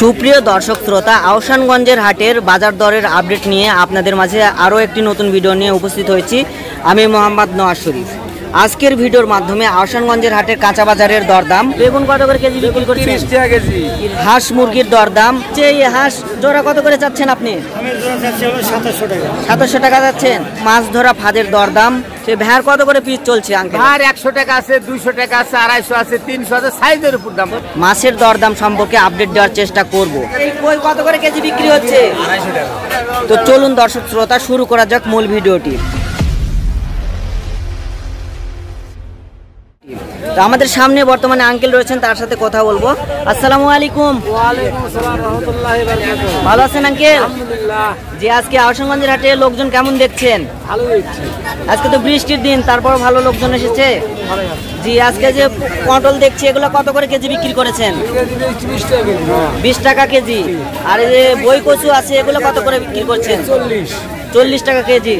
সুপ্রিয় দর্শক শ্রোতা, আহসানগঞ্জের হাটের বাজার দরের আপডেট নিয়ে আপনাদের মাঝে আরও একটি নতুন ভিডিও নিয়ে উপস্থিত হয়েছি। আমি মোহাম্মদ নওয়াজ শরীফ। আজকের ভিডিওর মাধ্যমে আহসানগঞ্জের হাটের কাঁচা বাজারের দরদাম, বেগুন কত করে কেজি বিক্রি করছেন? 30 টাকা কেজি। হাঁস মুরগির দরদাম, এই হাঁস জোড়া কত করে চাচ্ছেন আপনি? 2700 টাকা যাচ্ছেন। মাছ ধরা ফাঁদের দরদাম, সে ভেড় কত করে পিস চলছে? আর 100 টাকা আছে, 200 টাকা আছে, 250 আছে, 300 আছে, সাইজের উপর দাম। মাছের দরদাম সম্পর্কে আপডেট দেওয়ার চেষ্টা করব। এই কই কত করে কেজি বিক্রি হচ্ছে? 250 টাকা। তো চলুন দর্শক শ্রোতা, শুরু করা যাক মূল ভিডিওটি। তো আমাদের সামনে বর্তমানে আঙ্কেল রয়েছেন, তার সাথে কথা বলবো। আসসালামু আলাইকুম। ওয়ালাইকুম আসসালাম রাহমাতুল্লাহি ওয়া বারাকাতুহু। ভালো আছেন আঙ্কেল? আলহামদুলিল্লাহ। জি, আজকে আহসানগঞ্জের হাটে লোকজন কেমন দেখছেন? ভালো হচ্ছে। আজকে তো বৃষ্টির দিন, তারপর ভালো লোকজন এসেছে। ভালো আছে। জি, আজকে যে পটল দেখছি, এগুলো কত করে কেজি বিক্রি করেছেন? 30 টাকা কেজি। 20 টাকা কেজি। আর এই যে বই কচু আছে, এগুলো কত করে বিক্রি করছেন? 40 টাকা কেজি।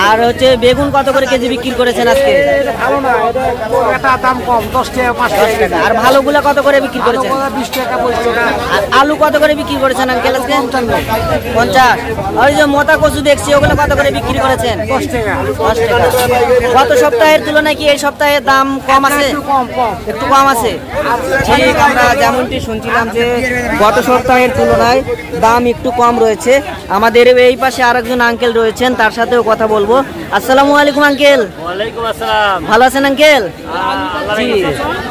আর হচ্ছে বেগুন কত করে কেজি বিক্রি করেছেন আজকে? ভালো না, এটা দাম কম, 10 টাকা 5 টাকা। আর ভালোগুলা কত করে বিক্রি করেছেন? 20 টাকা 25 টাকা। আর আলু কত করে বিক্রি করেছেন আঙ্কেল আজকে? 50। আর ওই যে মোটা কচু দেখছি, ওগুলো কত করে বিক্রি করেছেন? 10 টাকা। 10 টাকা। গত সপ্তাহের তুলনায় কি এই সপ্তাহে দাম কম আছে? একটু কম আছে। ঠিক, আমরা যেমনটি শুনছিলাম যে গত সপ্তাহের তুলনায় দাম একটু কম রয়েছে। আমাদের এই পাশে আরেকজন আঙ্কেল রয়েছেন, তার সাথেও কথা বলবো। আসসালামু আলাইকুম আঙ্কেল। ওয়ালাইকুম আসসালাম। ভালো আছেন আঙ্কেল? জি,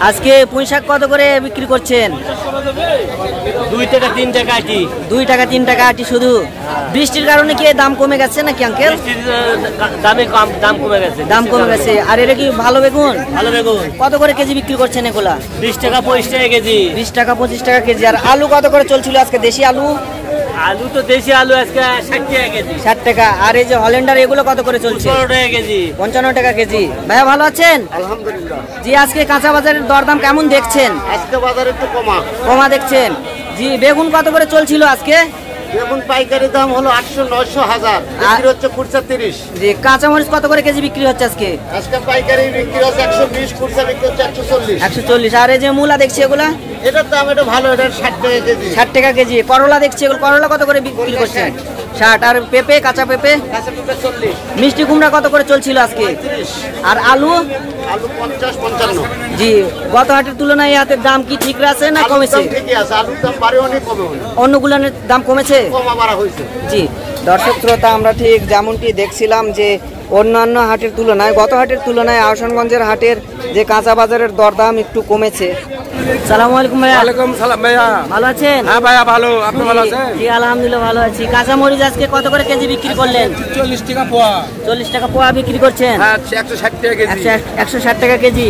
আজকে পুঁই শাক কত করে বিক্রি করছেন? 2 টাকা 3 টাকা আটি। 2 টাকা 3 টাকা আটি শুধু। বৃষ্টির কারণে কি দাম কমে গেছে নাকি আঙ্কেল? দামে কম, দাম কমে গেছে। দাম কমে গেছে। আর এটা কি ভালো বেগুন? ভালো বেগুন কত করে কেজি বিক্রি করছেন এগুলা? 20 টাকা 25 টাকা কেজি। 20 টাকা 25 টাকা কেজি। আর আলু কত করে চলছিল আজকে? দেশি আলু? আলু তো দেশি আলু আজকে 60 টাকা কেজি। 60 টাকা। আর এই যে হল্যান্ডার, এগুলো কত করে চলছে? 15 টাকা কেজি। 55 টাকা কেজি। ভাইয়া ভালো আছেন? আলহামদুলিল্লাহ। জি, আজকে কাঁচা বাজারের দরদাম কেমন দেখছেন? আজকে বাজার একটু কমা দেখছেন। জি, বেগুন কত করে চলছিল আজকে? বেগুন পাইকারি দাম হলো 800 900 1000, বিক্রি হচ্ছে খুচরা 30। জি, কাঁচামরিচ কত করে কেজি বিক্রি হচ্ছে আজকে? আজকে পাইকারি বিক্রি হচ্ছে 120, খুচরা বিক্রি হচ্ছে 140। 140। আর এই যে মূলা দেখছি, এগুলা এটার দাম এটা ভালো, এটা 60 টাকা কেজি। 60 টাকা কেজি। করলা দেখছি, এগুলো করলা কত করে বিক্রি করছেন? 60। আর পেঁপে, কাঁচা পেঁপে? কাঁচা পেঁপে 40। মিষ্টি কুমড়া কত করে চলছিল আজকে? 30। আর আলু? আলু 50 55। জি, গত হাটের তুলনায় হাতের দাম কি ঠিক আছে না কমেছে? ঠিকই আছে, আলুর দাম বাড়ে অনেক, কমে অনেক। অন্যগুলোর দাম কমেছে? কমা বাড়া হয়েছে। জি, দর্শক শ্রোতা, আমরা ঠিক যেমনটি দেখছিলাম যে অন্যান্য হাটের তুলনায়, গত হাটের তুলনায় আহসানগঞ্জের হাটের যে কাঁচা বাজারের দরদাম একটু কমেছে। সালামু আলাইকুম ভাইয়া। ওয়ালাইকুম সালাম ভাইয়া। ভালো আছেন? হ্যাঁ ভাইয়া ভালো, আপনি ভালো আছেন? জি আলহামদুলিল্লাহ ভালো আছি। কাঁচা মরিচ আজকে কত করে কেজি বিক্রি করলেন? 40 টাকা পোয়া। 40 টাকা পোয়া বিক্রি করছেন? হ্যাঁ 160 টাকা কেজি। 160 টাকা কেজি।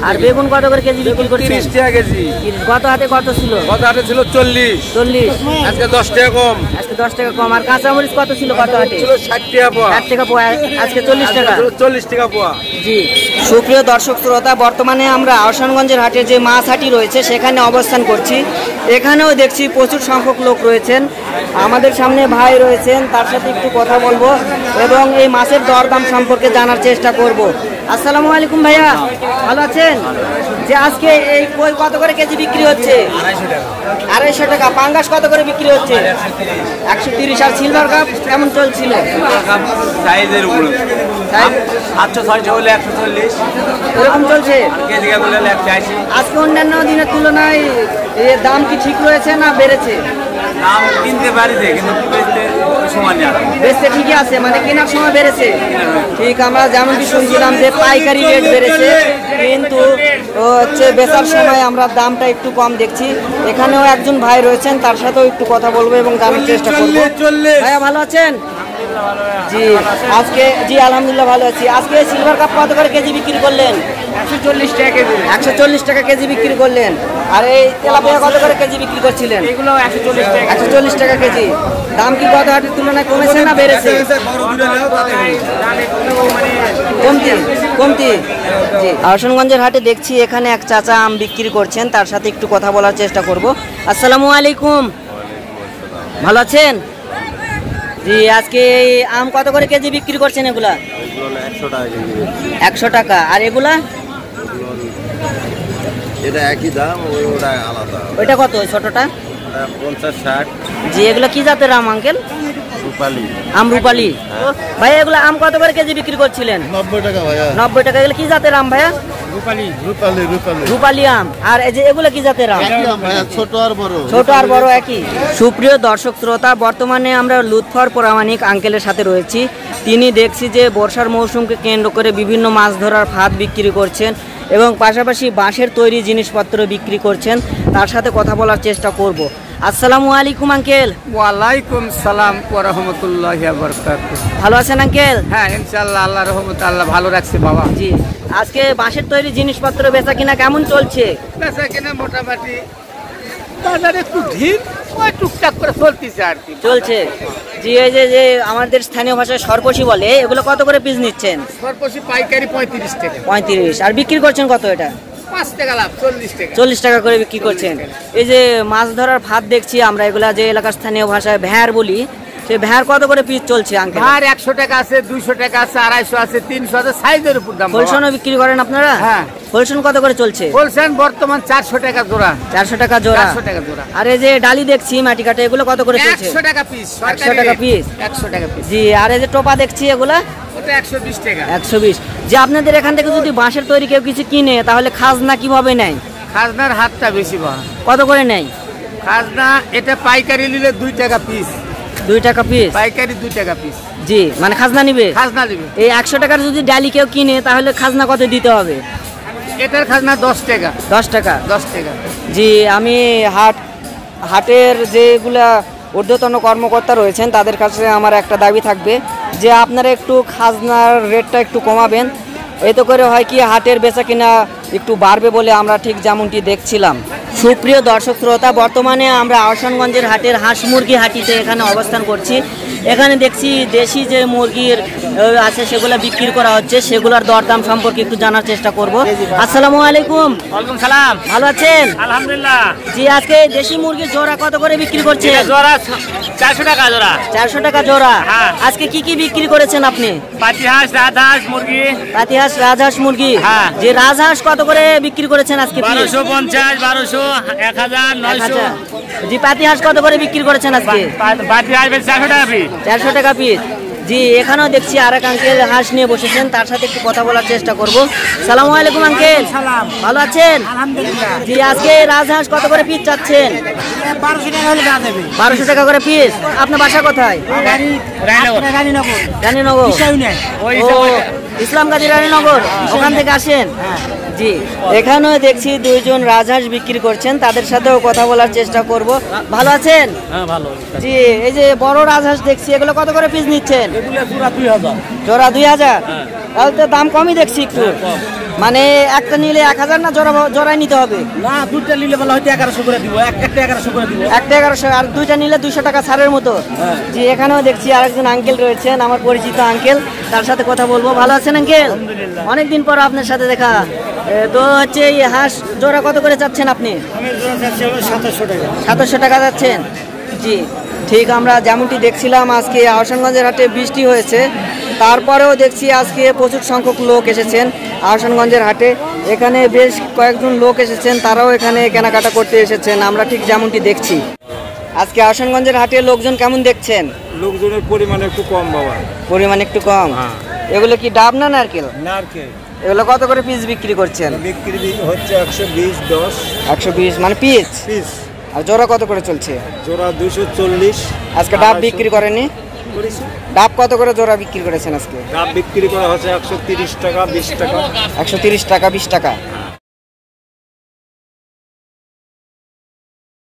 আর বেগুন কত করে কেজি বিক্রি করছেন? 30 টাকা কেজি। গত হাটে কত ছিল? গত হাটে ছিল 40। 40। আজকে 10 টাকা কম। আজকে 10 টাকা কম। আর কাঁচা মরিচ কত ছিল গত হাটে? ছিল 60 টাকা পোয়া। 60 টাকা পোয়া, আজকে 40 টাকা। 40 টাকা পোয়া। জি, সুপ্রিয় দর্শক শ্রোতা, বর্তমানে আমরা আহসানগঞ্জের হাটে যে মাছ হাটি রয়েছে সেখানে অবস্থান করছি। এখানেও দেখছি প্রচুর সংখ্যক লোক রয়েছেন। আমাদের সামনে ভাই রয়েছেন, তার সাথে একটু কথা বলবো এবং এই মাছের দরদাম সম্পর্কে জানার চেষ্টা করব। আসসালামু আলাইকুম ভাইয়া, ভালো আছেন? যে আজকে এই কই কত করে কেজি বিক্রি হচ্ছে? 250 টাকা। পাঙ্গাস কত করে বিক্রি হচ্ছে? 130। আর সিলভার কাপ কেমন চলছিল? সাইজের উপরে 700 হলে 140 এরকম চলছে। কেজি বলে 180। আজকে অন্যান্য দিনের তুলনায় এর দাম কি ঠিক রয়েছে না বেড়েছে? দাম কিনতে পারিছে কিন্তু বেচতে সমান না। বেচতে ঠিকই আছে, মানে কেনার সময় বেড়েছে। ঠিক, আমরা যেমনটি শুনছিলাম যে পাইকারি রেট বেড়েছে, কিন্তু হচ্ছে বেচার সময় আমরা দামটা একটু কম দেখছি। এখানেও একজন ভাই রয়েছেন, তার সাথেও একটু কথা বলবো এবং জানার চেষ্টা করবো। ভাইয়া ভালো আছেন? জি, আজকে জি আলহামদুলিল্লাহ ভালো আছি। আজকে সিলভার কাপ কত করে কেজি বিক্রি করলেন? 140 টাকা কেজি। 140 টাকা কেজি বিক্রি করলেন। আর এই তেলাপিয়া কত করে কেজি বিক্রি করছিলেন? এগুলো 140 টাকা। 140 টাকা কেজি। দাম কি গত হাটের তুলনায় কমেছে না বেড়েছে? কমতি কমতি। জি, আহসানগঞ্জের হাটে দেখছি এখানে এক চাচা আম বিক্রি করছেন, তার সাথে একটু কথা বলার চেষ্টা করব। আসসালামু আলাইকুম, ভালো আছেন? জি, আজকে এই আম কত করে কেজি বিক্রি করছেন এগুলা? 100 টাকা কেজি। 100 টাকা। আর এগুলা? এটা একই দাম, ওটা আলাদা। ওইটা কত ছোটটা? 50-60 জি, এগুলো কি জাতের আম আঙ্কেল? রূপালী। আম রূপালী। ভাই এগুলো আম কত করে কেজি বিক্রি করছিলেন? 90 টাকা ভাইয়া। 90 টাকা। এগুলো কি জাতের আম ভাইয়া? রূপালী। রূপালী আম। আর এই যে এগুলো কি জাতের আম? ভাইয়া ছোট আর বড়। ছোট আর বড় একই। সুপ্রিয় দর্শক শ্রোতা, বর্তমানে আমরা লুৎফর প্রামাণিক আঙ্কেলের সাথে রয়েছি। তিনি দেখছি যে বর্ষার মৌসুমকে কেন্দ্র করে বিভিন্ন মাছ ধরার ফাঁদ বিক্রি করছেন এবং পাশাপাশি বাঁশের তৈরি জিনিসপত্র বিক্রি করছেন। তার সাথে কথা বলার চেষ্টা করব। আসসালামু আলাইকুম আঙ্কেল। ওয়ালাইকুম সালাম ওয়া রাহমাতুল্লাহি ওয়া বারাকাতুহু। ভালো আছেন আঙ্কেল? হ্যাঁ ইনশাআল্লাহ, আল্লাহর রহমতে আল্লাহ ভালো রাখছে বাবা। জি, আজকে বাঁশের তৈরি জিনিসপত্র বেচা কিনা কেমন চলছে? বেচা কিনা মোটামুটি বাজারে একটু ঢিল, ওই টুকটাক করে চলতেছে আর কি। চলছে। জি, এই যে আমাদের স্থানীয় ভাষায় সরপসি বলে, এগুলো কত করে পিস নিচ্ছেন? সরপসি পাইকারি 35 টাকা। 35। আর বিক্রি করছেন কত এটা? 5 টাকা লাভ, 40 টাকা। 40 টাকা করে বিক্রি করছেন। এই যে মাছ ধরার ফাঁদ দেখছি আমরা, এগুলা যে এলাকার স্থানীয় ভাষায় ভ্যার বলি, সেই ভ্যার কত করে পিস চলছে আঙ্কেল? আর 100 টাকা আছে, 200 টাকা আছে, 250 আছে, 300 আছে, সাইজের উপর দাম। ফলসনও বিক্রি করেন আপনারা? হ্যাঁ। ফলসন কত করে চলছে? বলছেন বর্তমান 400 টাকা জোড়া। 400 টাকা জোড়া। 400 টাকা জোড়া। আর এই যে ডালি দেখছি মাটি কাটা, এগুলো কত করে চলছে? 100 টাকা পিস। 100 টাকা পিস। 100 টাকা পিস। জি, আর এই যে টোপা দেখছি এগুলা ওটা 120 টাকা। 120। যে আপনাদের এখান থেকে যদি বাঁশের তৈরি কেউ কিছু কিনে, তাহলে খাজনা কিভাবে নেয়? খাজনার হাতটা বেশি বা। কত করে নেয়? খাজনা এটা পাইকারি নিলে 2 টাকা পিস। 2 টাকা পিস। পাইকারি 2 টাকা পিস। জি, মানে খাজনা নিবে। খাজনা নিবে। এই 100 টাকার যদি ডালি কেউ কিনে, তাহলে খাজনা কত দিতে হবে? এটার খাজনা 10 টাকা। 10 টাকা। 10 টাকা। জি, আমি হাটের যেগুলা ঊর্ধ্বতন কর্মকর্তা রয়েছেন তাদের কাছে আমার একটা দাবি থাকবে যে আপনারা একটু খাজনার রেটটা একটু কমাবেন। এতে করে হয় কি, হাটের বেচা কিনা একটু বাড়বে বলে আমরা ঠিক যেমনটি দেখছিলাম। সুপ্রিয় দর্শক শ্রোতা, বর্তমানে আমরা আহসানগঞ্জের হাটের হাঁস মুরগি হাটিতে এখানে অবস্থান করছি। এখানে দেখছি দেশি যে মুরগির আছে সেগুলো বিক্রি করা হচ্ছে, সেগুলোর দরদাম সম্পর্কে একটু জানার চেষ্টা করব। আসসালামু আলাইকুম। ওয়ালাইকুম সালাম। ভালো আছেন? আলহামদুলিল্লাহ। জি, আজকে দেশি মুরগির জোড়া কত করে বিক্রি করছেন? জোড়া 400 টাকা জোড়া। 400 টাকা জোড়া। হ্যাঁ। আজকে কি কি বিক্রি করেছেন আপনি? পাতি হাঁস, রাজহাঁস, মুরগি। পাতিহাঁস, রাজহাঁস, মুরগি। হ্যাঁ। যে রাজহাঁস কত করে বিক্রি করেছেন আজকে? 1250, 1200, 1000, 900। জি, পাতিহাঁস কত করে বিক্রি করেছেন আজকে? পাতি হাঁস 400 টাকা পিস। 400 টাকা পিস। জি, এখানেও দেখছি আর এক আঙ্কেল হাঁস নিয়ে বসেছেন, তার সাথে একটু কথা বলার চেষ্টা করব। সালামু আলাইকুম আঙ্কেল। সালাম। ভালো আছেন? আলহামদুলিল্লাহ। জি, আজকে রাজহাঁস কত করে পিস চাচ্ছেন? 1200 টাকা হলে দেওয়া যাবে। 1200 টাকা করে পিস। আপনার বাসা কোথায়? রানীনগর। রানীনগর। ওই ও, ইসলামগাজী রানীনগর, ওখান থেকে আসেন? জি, এখানেও দেখছি দুইজন রাজহাঁস বিক্রি করছেন, তাদের সাথেও কথা বলার চেষ্টা করব। ভালো আছেন? হ্যাঁ ভালো। জি, এই যে বড় রাজহাঁস দেখছি, এগুলো কত করে পিস নিচ্ছেন? এগুলো জোড়া 2000। জোড়া 2000। তাহলে তো দাম কমই দেখছি একটু। মানে একটা নিলে 1000 না জোড়াই নিতে হবে? না, দুইটা নিলে বলা হয়তো 1100 করে দিব। একটা 1100 করে দিব। একটা 1100, আর দুইটা নিলে 200 টাকা ছাড়ের মতো। জি, এখানেও দেখছি আরেকজন আঙ্কেল রয়েছেন, আমার পরিচিত আঙ্কেল, তার সাথে কথা বলবো। ভালো আছেন আঙ্কেল? অনেকদিন পর আপনার সাথে দেখা। তো হচ্ছে এই হাঁস জোড়া কত করে চাচ্ছেন আপনি? আমি জোড়া চাচ্ছি 700 টাকা। 700 টাকা যাচ্ছেন। জি, ঠিক আমরা যেমনটি দেখছিলাম, আজকে আহসানগঞ্জের হাটে বৃষ্টি হয়েছে, তারপরেও দেখছি আজকে প্রচুর সংখ্যক লোক এসেছেন আহসানগঞ্জের হাটে। এখানে বেশ কয়েকজন লোক এসেছেন, তারাও এখানে কেনাকাটা করতে এসেছেন, আমরা ঠিক যেমনটি দেখছি। আজকে আহসানগঞ্জের হাটে লোকজন কেমন দেখছেন? লোকজনের পরিমাণ একটু কম বাবা। পরিমাণ একটু কম। এগুলো কি ডাব না নারকেল? নারকেল। এগুলো কত করে পিস বিক্রি করছেন? বিক্রি হচ্ছে 120, 10 120 মানে পিস। পিস। আর জোড়া কত করে চলছে? জোড়া 240। আজকে ডাব বিক্রি করেনি? ডাব কত করে জোড়া বিক্রি করেছেন আজকে? ডাব বিক্রি করা হচ্ছে 130 টাকা, 20 টাকা। 130 টাকা, 20 টাকা।